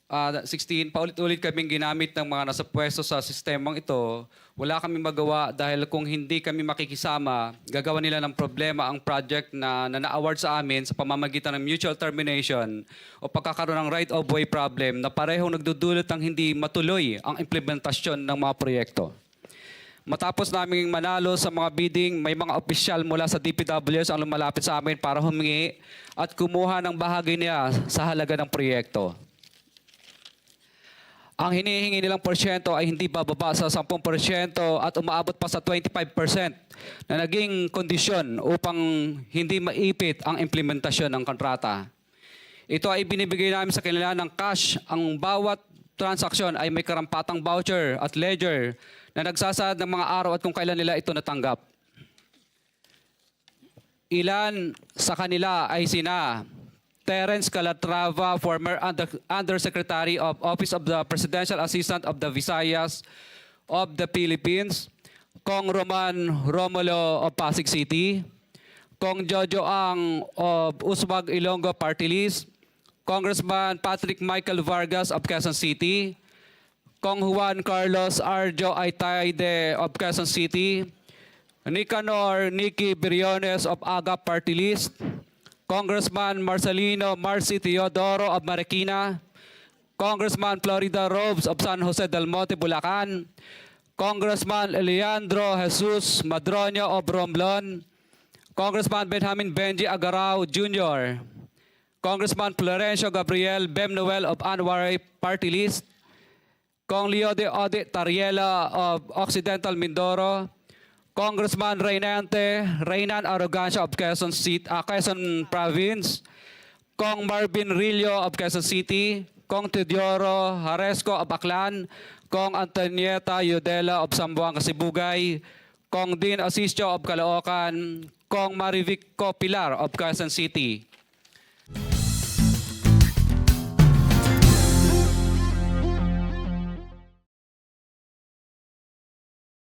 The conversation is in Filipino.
16, paulit-ulit kaming ginamit ng mga nasa pwesto sa sistemang ito. Wala kami magawa dahil kung hindi kami makikisama, gagawa nila ng problema ang project na na-award sa amin sa pamamagitan ng mutual termination o pagkakaroon ng right-of-way problem na parehong nagdudulot ng hindi matuloy ang implementasyon ng mga proyekto. Matapos naming manalo sa mga bidding, may mga opisyal mula sa DPWs ang lumalapit sa amin para humingi at kumuha ng bahagi niya sa halaga ng proyekto. Ang hinihingi nilang porsyento ay hindi bababa sa 10% at umaabot pa sa 25% na naging kondisyon upang hindi maipit ang implementasyon ng kontrata. Ito ay binibigay namin sa kanila ng cash. Ang bawat transaksyon ay may karampatang voucher at ledger na nagsasaad ng mga araw at kung kailan nila ito natanggap. Ilan sa kanila ay sina Terence Calatrava, former Undersecretary of Office of the Presidential Assistant of the Visayas of the Philippines, Kong Roman Romulo of Pasig City, Kong Jojo Ang of Uswag Ilonggo Party List, Congressman Patrick Michael Vargas of Quezon City, Kong Juan Carlos Arjo Aitaide of Quezon City, Nicanor Nicky Briones of Aga Party List, Congressman Marcelino Marcy Teodoro of Marikina, Congressman Florida Robes of San Jose del Monte, Bulacan, Congressman Leandro Jesus Madroño of Romblon, Congressman Benjamin Benji Agarao Jr., Congressman Florencio Gabriel Bemnoel of Anwaray Party List, Kong Leo de Ode Tariela of Occidental Mindoro, Congressman Reynan Arrogancia of Quezon Province, Kong Marvin Rillo of Quezon City, Kong Teodoro Haresco of Aklan, Kong Antonieta Yudela of Zamboanga, Sibugay, Kong Dean Asisio of Caloocan, Kong Marivic Pilar of Quezon City.